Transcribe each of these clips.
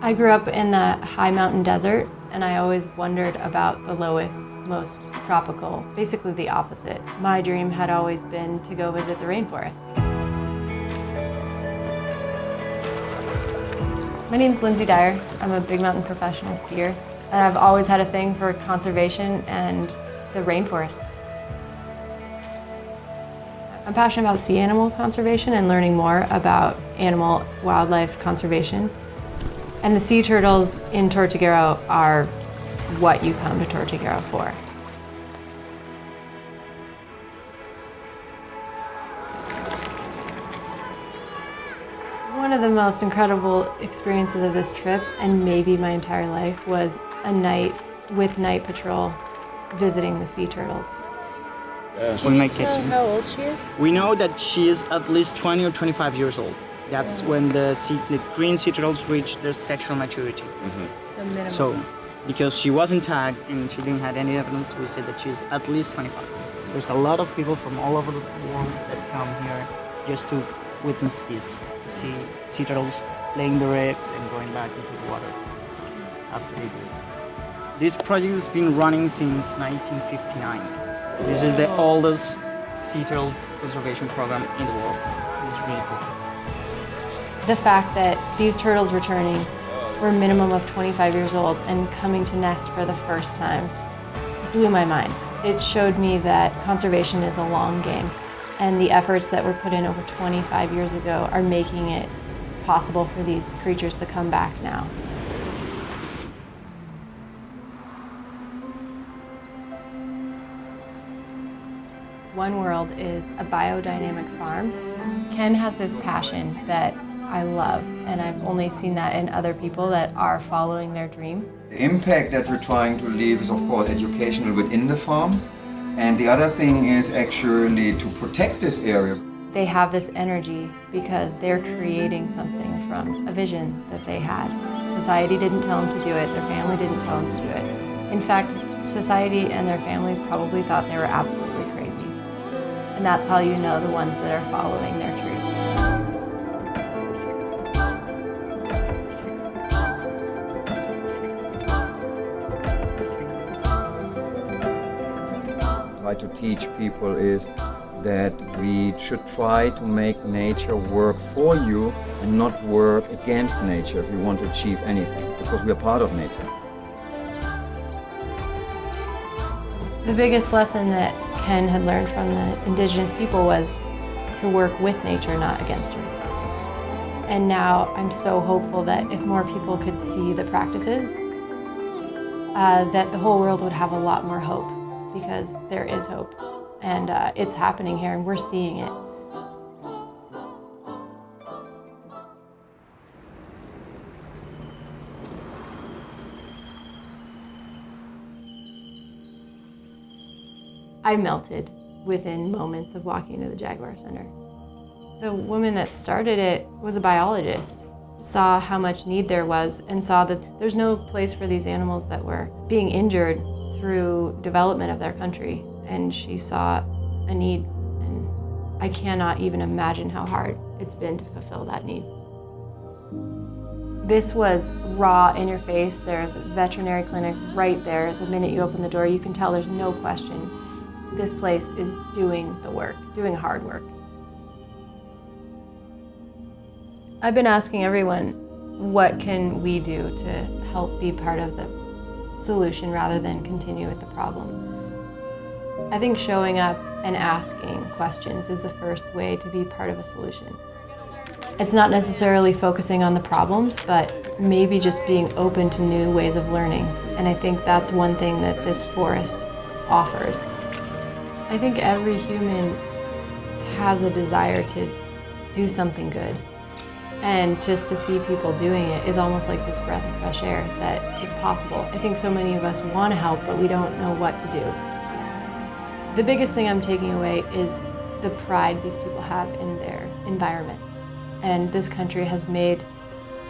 I grew up in the high mountain desert, and I always wondered about the lowest, most tropical, basically the opposite. My dream had always been to go visit the rainforest. My name's Lindsay Dyer. I'm a big mountain professional skier, and I've always had a thing for conservation and the rainforest. I'm passionate about sea animal conservation and learning more about animal wildlife conservation. And the sea turtles in Tortuguero are what you come to Tortuguero for. One of the most incredible experiences of this trip, and maybe my entire life, was a night with night patrol visiting the sea turtles. Can you tell how old she is? We know that she is at least 20 or 25 years old. That's when the green sea turtles reach their sexual maturity. So minimum. So, because she wasn't tagged and she didn't have any evidence, we say that she's at least 25. There's a lot of people from all over the world that come here just to witness this, to see sea turtles laying their eggs and going back into the water after they do. This project has been running since 1959. This is the oldest sea turtle conservation program in the world. It's really cool. The fact that these turtles returning were a minimum of 25 years old and coming to nest for the first time blew my mind. It showed me that conservation is a long game, and the efforts that were put in over 25 years ago are making it possible for these creatures to come back now. One World is a biodynamic farm. Ken has this passion that I love, and I've only seen that in other people that are following their dream. The impact that we're trying to leave is, of course, educational within the farm, and the other thing is actually to protect this area. They have this energy because they're creating something from a vision that they had. Society didn't tell them to do it, their family didn't tell them to do it. In fact, society and their families probably thought they were absolutely crazy. And that's how you know the ones that are following their truth. Try to teach people is that we should try to make nature work for you and not work against nature if you want to achieve anything, because we are part of nature. The biggest lesson that Ken had learned from the indigenous people was to work with nature, not against her. And now I'm so hopeful that if more people could see the practices, that the whole world would have a lot more hope, because there is hope. And it's happening here, and we're seeing it. I melted within moments of walking into the Jaguar Center. The woman that started it was a biologist, saw how much need there was, and saw that there's no place for these animals that were being injured through development of their country. And she saw a need, and I cannot even imagine how hard it's been to fulfill that need. This was raw in your face. There's a veterinary clinic right there. The minute you open the door, you can tell there's no question. This place is doing the work, doing hard work. I've been asking everyone, what can we do to help be part of the solution rather than continue with the problem? I think showing up and asking questions is the first way to be part of a solution. It's not necessarily focusing on the problems, but maybe just being open to new ways of learning. And I think that's one thing that this forest offers. I think every human has a desire to do something good. And just to see people doing it is almost like this breath of fresh air, that it's possible. I think so many of us want to help, but we don't know what to do. The biggest thing I'm taking away is the pride these people have in their environment. And this country has made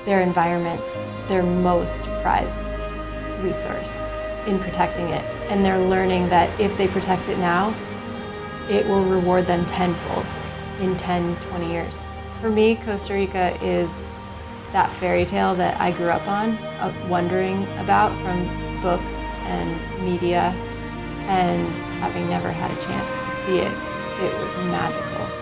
their environment their most prized resource in protecting it. And they're learning that if they protect it now, it will reward them tenfold in 10, 20 years. For me, Costa Rica is that fairy tale that I grew up on, wondering about from books and media, and having never had a chance to see it, it was magical.